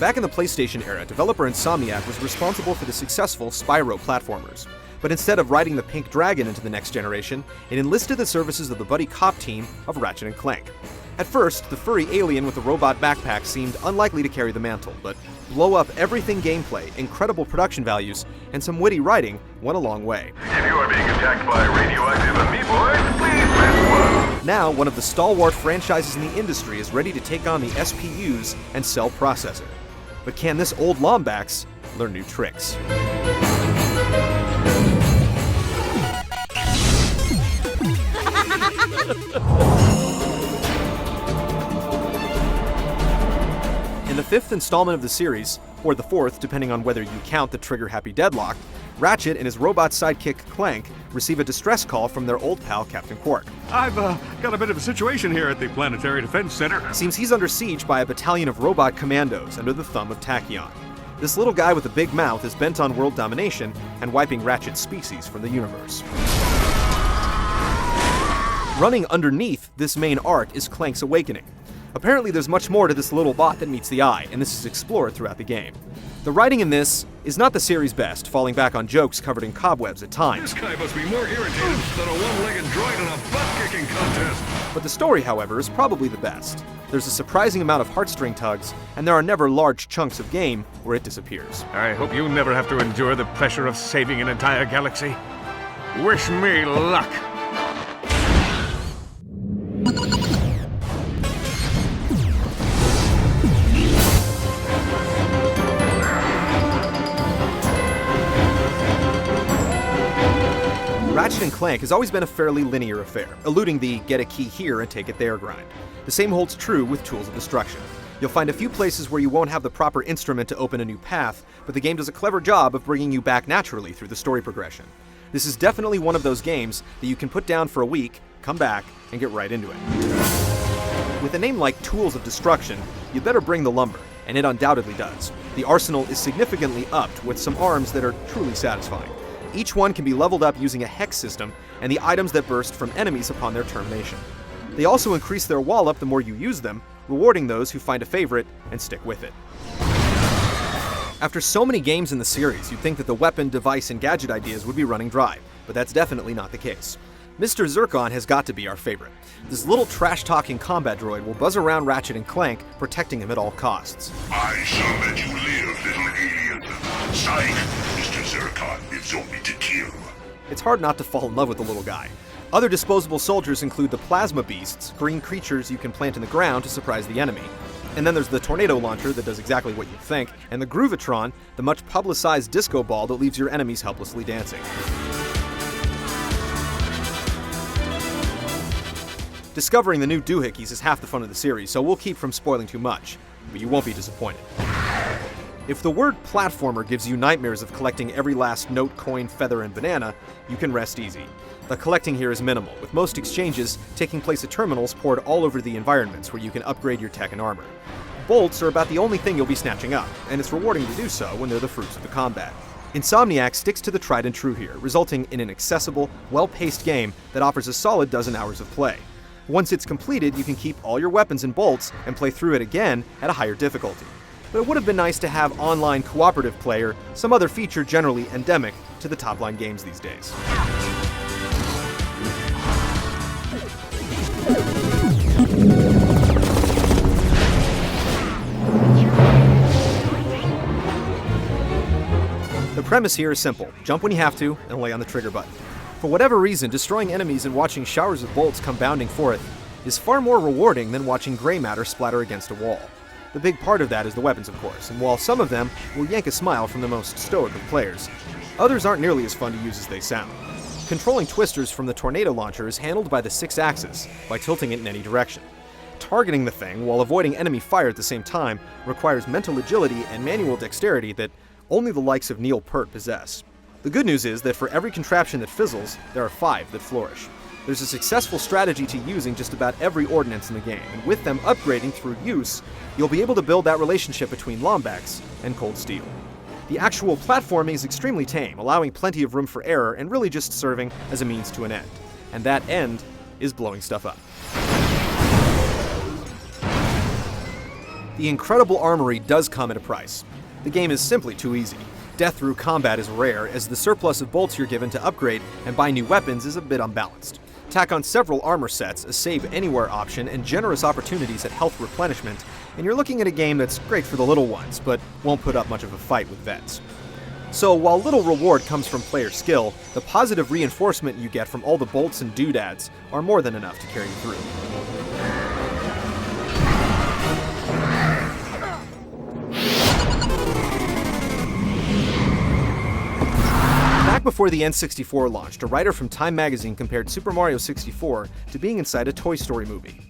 Back in the PlayStation era, developer Insomniac was responsible for the successful Spyro platformers. But instead of riding the pink dragon into the next generation, it enlisted the services of the buddy cop team of Ratchet Clank. At first, the furry alien with the robot backpack seemed unlikely to carry the mantle, but blow up everything gameplay, incredible production values, and some witty writing went a long way. If you are being attacked by radioactive amoeboids, please press 1. Now, one of the stalwart franchises in the industry is ready to take on the SPUs and cell processor. But can this old Lombax learn new tricks? In the fifth installment of the series, or the fourth depending on whether you count the trigger-happy deadlock, Ratchet and his robot sidekick Clank receive a distress call from their old pal Captain Quark. I've got a bit of a situation here at the Planetary Defense Center. Seems he's under siege by a battalion of robot commandos under the thumb of Tachyon. This little guy with a big mouth is bent on world domination and wiping Ratchet's species from the universe. Running underneath this main arc is Clank's awakening. Apparently there's much more to this little bot than meets the eye, and this is explored throughout the game. The writing in this is not the series' best, falling back on jokes covered in cobwebs at times. This guy must be more irritated than a one-legged droid in a butt-kicking contest. But the story, however, is probably the best. There's a surprising amount of heartstring tugs, and there are never large chunks of game where it disappears. I hope you never have to endure the pressure of saving an entire galaxy. Wish me luck. Ratchet & Clank has always been a fairly linear affair, eluding the get a key here and take it there grind. The same holds true with Tools of Destruction. You'll find a few places where you won't have the proper instrument to open a new path, but the game does a clever job of bringing you back naturally through the story progression. This is definitely one of those games that you can put down for a week, come back, and get right into it. With a name like Tools of Destruction, you'd better bring the lumber, and it undoubtedly does. The arsenal is significantly upped with some arms that are truly satisfying. Each one can be leveled up using a hex system and the items that burst from enemies upon their termination. They also increase their wall up the more you use them, rewarding those who find a favorite and stick with it. After so many games in the series, you'd think that the weapon, device, and gadget ideas would be running dry, but that's definitely not the case. Mr. Zircon has got to be our favorite. This little trash-talking combat droid will buzz around Ratchet and Clank, protecting him at all costs. I shall let you live, little alien. Psych! Mr. Zircon lives only to kill. It's hard not to fall in love with the little guy. Other disposable soldiers include the plasma beasts, green creatures you can plant in the ground to surprise the enemy. And then there's the tornado launcher that does exactly what you'd think, and the Groovatron, the much publicized disco ball that leaves your enemies helplessly dancing. Discovering the new doohickeys is half the fun of the series, so we'll keep from spoiling too much, but you won't be disappointed. If the word platformer gives you nightmares of collecting every last note, coin, feather, and banana, you can rest easy. The collecting here is minimal, with most exchanges taking place at terminals poured all over the environments where you can upgrade your tech and armor. Bolts are about the only thing you'll be snatching up, and it's rewarding to do so when they're the fruits of the combat. Insomniac sticks to the tried and true here, resulting in an accessible, well-paced game that offers a solid dozen hours of play. Once it's completed, you can keep all your weapons and bolts and play through it again at a higher difficulty. But it would have been nice to have online cooperative play or some other feature generally endemic to the top-line games these days. The premise here is simple. Jump when you have to, and lay on the trigger button. For whatever reason, destroying enemies and watching showers of bolts come bounding forth is far more rewarding than watching gray matter splatter against a wall. The big part of that is the weapons, of course, and while some of them will yank a smile from the most stoic of players, others aren't nearly as fun to use as they sound. Controlling twisters from the tornado launcher is handled by the 6-axis, by tilting it in any direction. Targeting the thing while avoiding enemy fire at the same time requires mental agility and manual dexterity that only the likes of Neil Peart possess. The good news is that for every contraption that fizzles, there are 5 that flourish. There's a successful strategy to using just about every ordnance in the game, and with them upgrading through use, you'll be able to build that relationship between Lombax and Cold Steel. The actual platforming is extremely tame, allowing plenty of room for error and really just serving as a means to an end. And that end is blowing stuff up. The incredible armory does come at a price. The game is simply too easy. Death through combat is rare, as the surplus of bolts you're given to upgrade and buy new weapons is a bit unbalanced. Tack on several armor sets, a save anywhere option, and generous opportunities at health replenishment, and you're looking at a game that's great for the little ones, but won't put up much of a fight with vets. So while little reward comes from player skill, the positive reinforcement you get from all the bolts and doodads are more than enough to carry you through. Back before the N64 launched, a writer from Time magazine compared Super Mario 64 to being inside a Toy Story movie.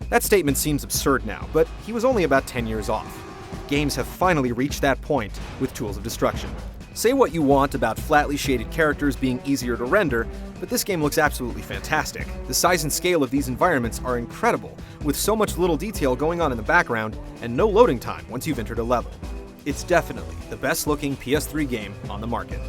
That statement seems absurd now, but he was only about 10 years off. Games have finally reached that point with Tools of Destruction. Say what you want about flatly shaded characters being easier to render, but this game looks absolutely fantastic. The size and scale of these environments are incredible, with so much little detail going on in the background and no loading time once you've entered a level. It's definitely the best looking PS3 game on the market.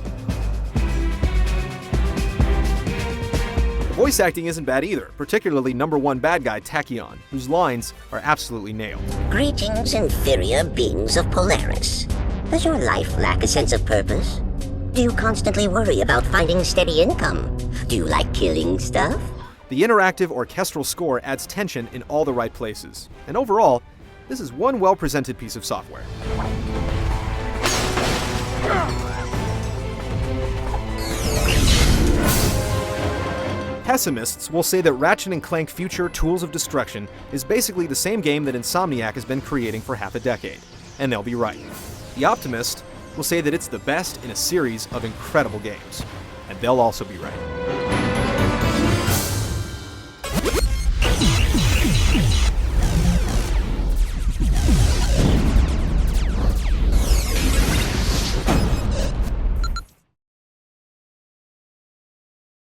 Voice acting isn't bad either, particularly #1 bad guy Tachyon, whose lines are absolutely nailed. Greetings, inferior beings of Polaris. Does your life lack a sense of purpose? Do you constantly worry about finding steady income? Do you like killing stuff? The interactive orchestral score adds tension in all the right places, and overall, this is one well-presented piece of software. Pessimists will say that Ratchet Clank Future Tools of Destruction is basically the same game that Insomniac has been creating for half a decade, and they'll be right. The optimist will say that it's the best in a series of incredible games, and they'll also be right.